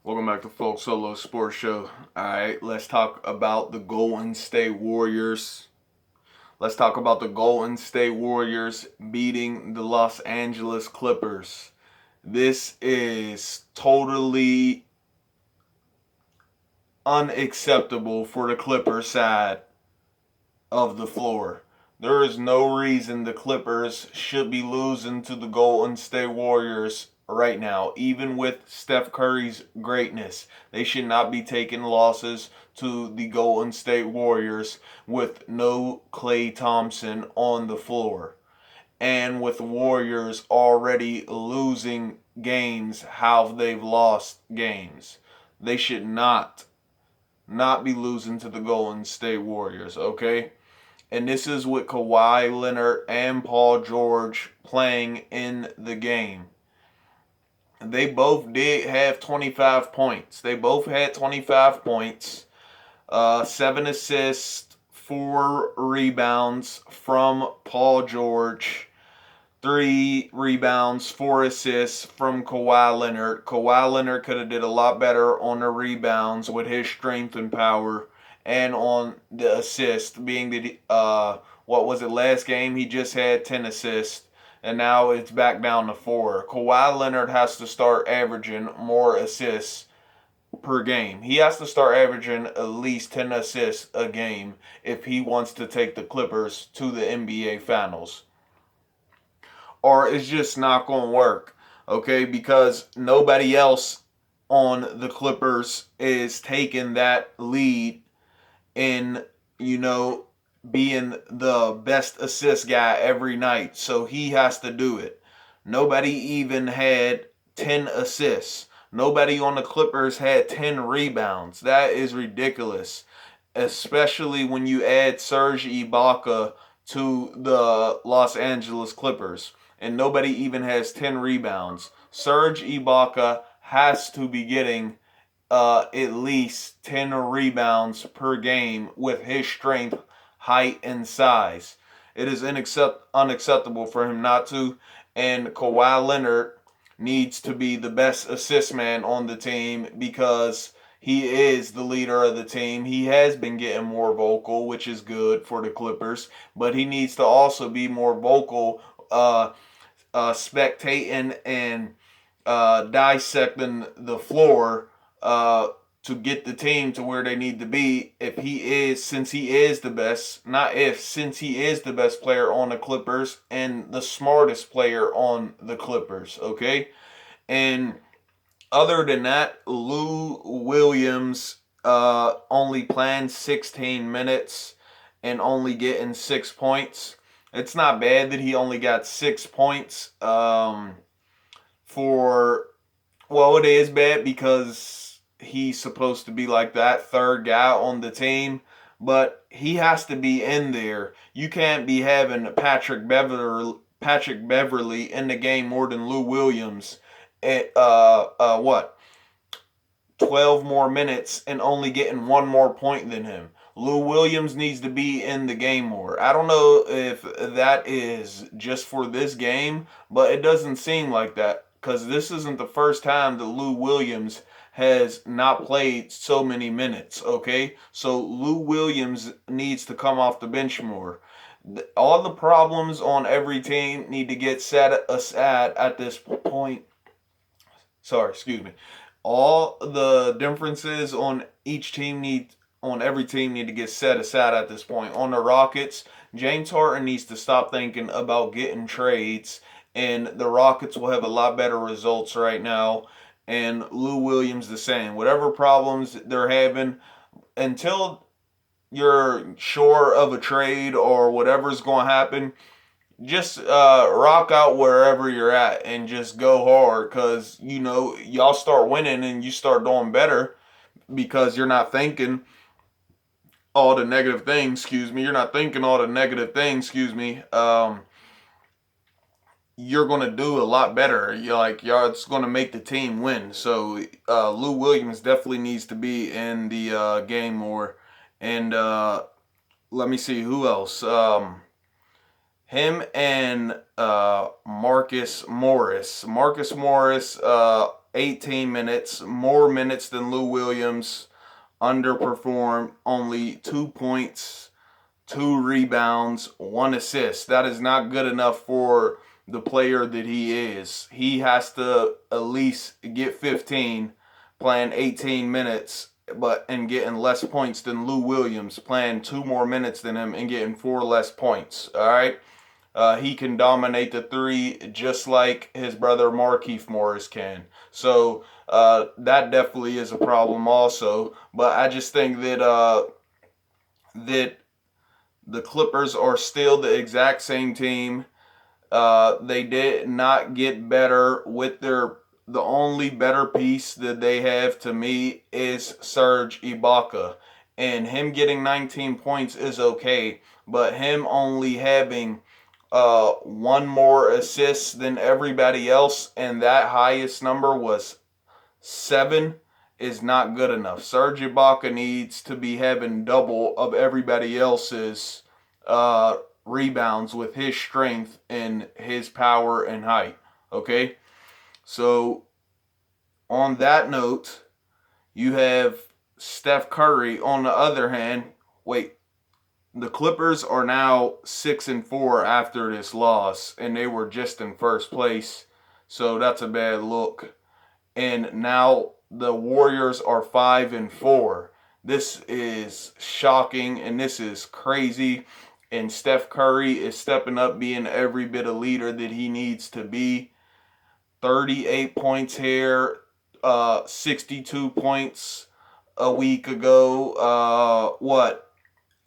Welcome back to Folk Solo Sports Show. Alright, let's talk about the Golden State Warriors. Let's talk about the Golden State Warriors beating the Los Angeles Clippers. This is totally unacceptable for the Clippers side of the floor. There is no reason the Clippers should be losing to the Golden State Warriors right now. Even with Steph Curry's greatness, they should not be taking losses to the Golden State Warriors with no Klay Thompson on the floor. And with the Warriors already losing games, how they've lost games. They should not be losing to the Golden State Warriors, okay? And this is with Kawhi Leonard and Paul George playing in the game. They both did have 25 points. They both had 25 points, 7 assists, 4 rebounds from Paul George, 3 rebounds, 4 assists from Kawhi Leonard. Kawhi Leonard could have did a lot better on the rebounds with his strength and power, and on the assist, being the what was it, last game he just had 10 assists, and now it's back down to 4. Kawhi Leonard has to start averaging more assists per game. He has to start averaging at least 10 assists a game if he wants to take the Clippers to the NBA Finals, or it's just not going to work, okay? Because nobody else on the Clippers is taking that lead in, being the best assist guy every night. So he has to do it. Nobody even had 10 assists. Nobody on the Clippers had 10 rebounds. That is ridiculous, especially when you add Serge Ibaka to the Los Angeles Clippers. And nobody even has 10 rebounds. Serge Ibaka has to be getting at least 10 rebounds per game with his strength, height, and size. It is unacceptable for him not to. And Kawhi Leonard needs to be the best assist man on the team because he is the leader of the team. He has been getting more vocal, which is good for the Clippers, but he needs to also be more vocal, spectating and dissecting the floor to get the team to where they need to be. If he is, since he is the best, not if, since he is the best player on the Clippers and the smartest player on the Clippers, okay? And other than that, Lou Williams only playing 16 minutes and only getting 6 points. It's not bad that he only got 6 points. It is bad because he's supposed to be like that third guy on the team, but he has to be in there. You can't be having Patrick Beverly in the game more than Lou Williams at what, 12 more minutes and only getting 1 more point than him. Lou Williams needs to be in the game more. I don't know if that is just for this game, but it doesn't seem like that because this isn't the first time that Lou Williams has not played so many minutes, okay? So Lou Williams needs to come off the bench more. All the problems on every team need to get set aside at this point. Sorry, excuse me. All the differences on every team need to get set aside at this point. On the Rockets, James Harden needs to stop thinking about getting trades, and the Rockets will have a lot better results right now. And Lou Williams the same. Whatever problems they're having, until you're sure of a trade or whatever's going to happen, just rock out wherever you're at and just go hard, because y'all start winning and you start doing better because you're not thinking all the negative things. You're gonna do a lot better. Y'all, it's gonna make the team win. So Lou Williams definitely needs to be in the game more. And let me see who else. Him and Marcus Morris. Marcus Morris 18 minutes, more minutes than Lou Williams, underperformed, only 2 points, 2 rebounds, 1 assist. That is not good enough for the player that he is. He has to at least get 15 playing 18 minutes and getting less points than Lou Williams, playing 2 more minutes than him and getting 4 less points. All right? He can dominate the three just like his brother Markieff Morris can. So that definitely is a problem also. But I just think that the Clippers are still the exact same team. They did not get better with the only better piece that they have to me is Serge Ibaka. And him getting 19 points is okay, but him only having one more assist than everybody else, and that highest number was 7, is not good enough. Serge Ibaka needs to be having double of everybody else's rebounds with his strength and his power and height. Okay? So, on that note, you have Steph Curry. On the other hand, the Clippers are now 6-4 after this loss, and they were just in first place. So that's a bad look. And now the Warriors are 5-4. This is shocking, and this is crazy. And Steph Curry is stepping up, being every bit of leader that he needs to be. 38 points here, 62 points a week ago.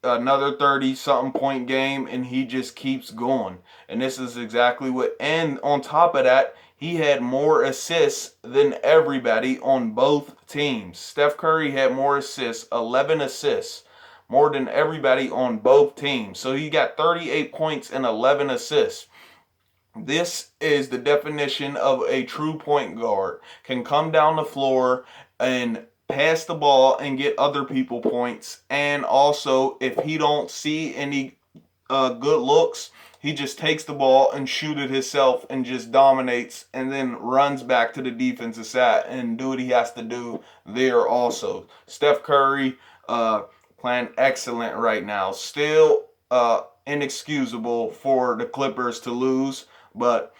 Another 30-something point game, and he just keeps going. And this is exactly what... And on top of that, he had more assists than everybody on both teams. Steph Curry had more assists, 11 assists, more than everybody on both teams. So he got 38 points and 11 assists. This is the definition of a true point guard. Can come down the floor and pass the ball and get other people points. And also, if he don't see any good looks, he just takes the ball and shoot it himself and just dominates, and then runs back to the defensive side and do what he has to do there also. Steph Curry playing excellent right now. Still inexcusable for the Clippers to lose, but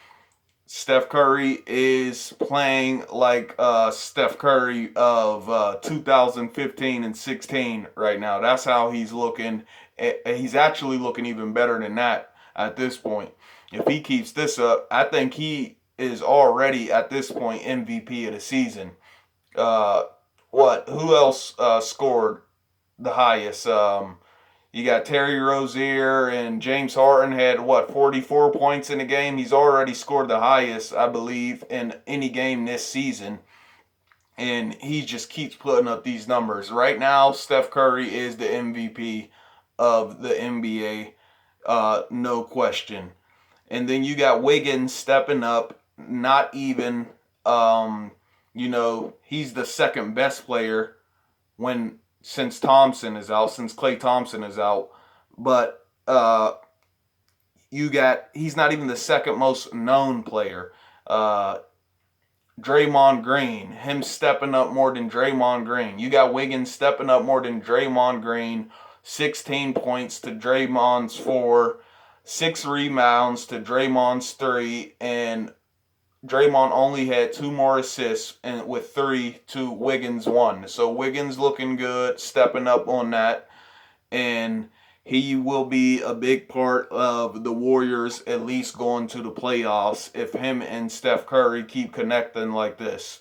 Steph Curry is playing like Steph Curry of 2015 and 16 right now. That's how he's looking. He's actually looking even better than that at this point. If he keeps this up, I think he is already at this point MVP of the season. Who else scored the highest? You got Terry Rozier and James Harden had 44 points in the game. He's already scored the highest, I believe, in any game this season. And he just keeps putting up these numbers. Right now, Steph Curry is the MVP of the NBA, no question. And then you got Wiggins stepping up, not even, he's the second best player since Klay Thompson is out. But he's not even the second most known player. Draymond Green, him stepping up more than Draymond Green. You got Wiggins stepping up more than Draymond Green. 16 points to Draymond's 4. 6 rebounds to Draymond's 3. And Draymond only had 2 more assists, and with 3 to Wiggins' 1. So Wiggins looking good, stepping up on that. And he will be a big part of the Warriors at least going to the playoffs if him and Steph Curry keep connecting like this.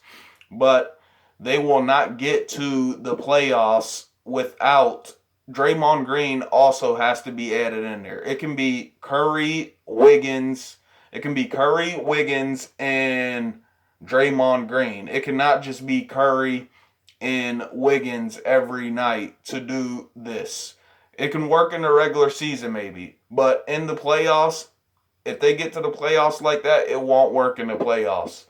But they will not get to the playoffs without Draymond Green. Also has to be added in there. It can be Curry, Wiggins, and Draymond Green. It cannot just be Curry and Wiggins every night to do this. It can work in the regular season maybe, but in the playoffs, if they get to the playoffs like that, it won't work in the playoffs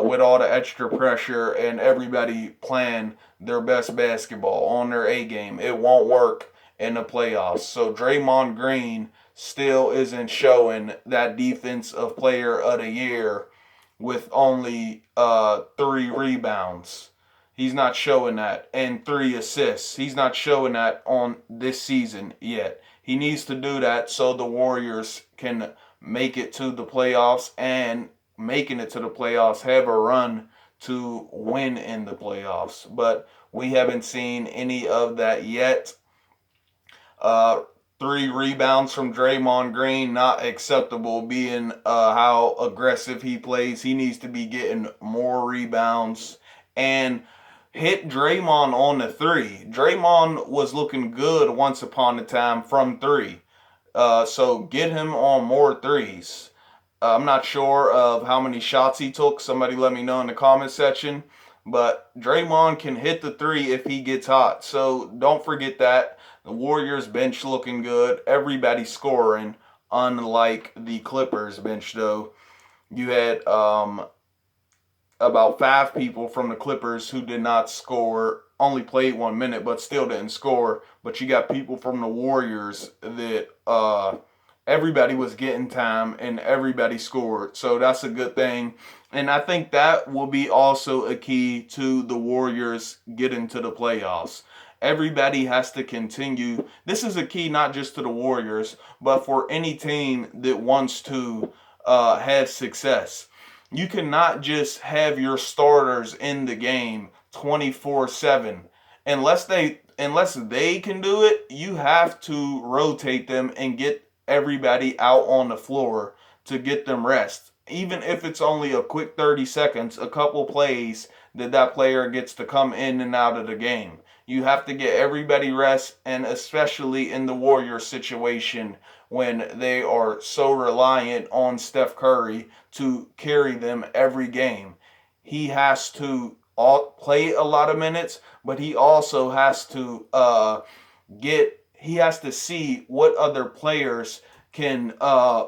with all the extra pressure and everybody playing their best basketball on their A game. It won't work in the playoffs. So Draymond Green still isn't showing that defensive player of the year with only 3 rebounds. He's not showing that. And 3 assists. He's not showing that on this season yet. He needs to do that so the Warriors can make it to the playoffs, and making it to the playoffs, have a run to win in the playoffs. But we haven't seen any of that yet. Uh, 3 rebounds from Draymond Green, not acceptable, being how aggressive he plays. He needs to be getting more rebounds and hit Draymond on the three. Draymond was looking good once upon a time from three. So get him on more threes. I'm not sure of how many shots he took. Somebody let me know in the comment section. But Draymond can hit the three if he gets hot. So don't forget that. The Warriors bench looking good. Everybody scoring. Unlike the Clippers bench, though. You had about 5 people from the Clippers who did not score. Only played 1 minute, but still didn't score. But you got people from the Warriors that everybody was getting time and everybody scored. So that's a good thing. And I think that will be also a key to the Warriors getting to the playoffs. Everybody has to continue. This is a key not just to the Warriors, but for any team that wants to have success. You cannot just have your starters in the game 24/7. Unless they can do it, you have to rotate them and get everybody out on the floor to get them rest. Even if it's only a quick 30 seconds, a couple plays that player gets to come in and out of the game. You have to get everybody rest, and especially in the Warriors situation when they are so reliant on Steph Curry to carry them every game. He has to play a lot of minutes, but he also has to he has to see what other players can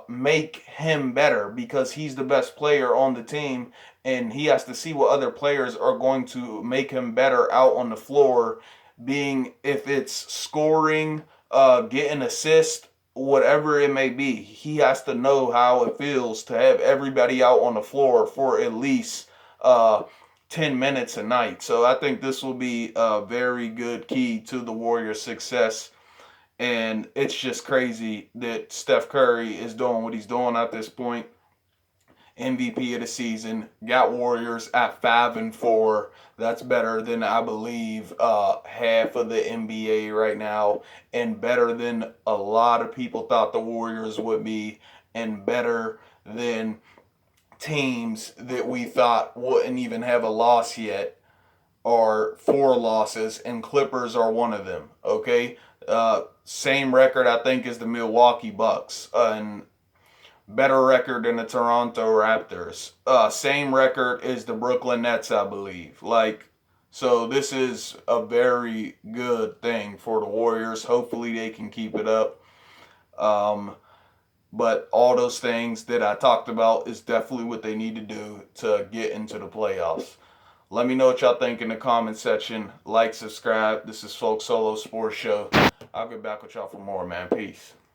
make him better, because he's the best player on the team, and he has to see what other players are going to make him better out on the floor, being if it's scoring, getting assists, whatever it may be. He has to know how it feels to have everybody out on the floor for at least 10 minutes a night. So I think this will be a very good key to the Warriors' success. And it's just crazy that Steph Curry is doing what he's doing at this point. MVP of the season, got Warriors at 5-4. That's better than, I believe, half of the NBA right now, and better than a lot of people thought the Warriors would be, and better than teams that we thought wouldn't even have a loss yet, are 4 losses, and Clippers are one of them. Okay, same record I think as the Milwaukee Bucks, and better record than the Toronto Raptors. Same record as the Brooklyn Nets, I believe. So this is a very good thing for the Warriors. Hopefully they can keep it up. But all those things that I talked about is definitely what they need to do to get into the playoffs. Let me know what y'all think in the comment section. Like, subscribe. This is Folk Solo Sports Show. I'll get back with y'all for more, man. Peace.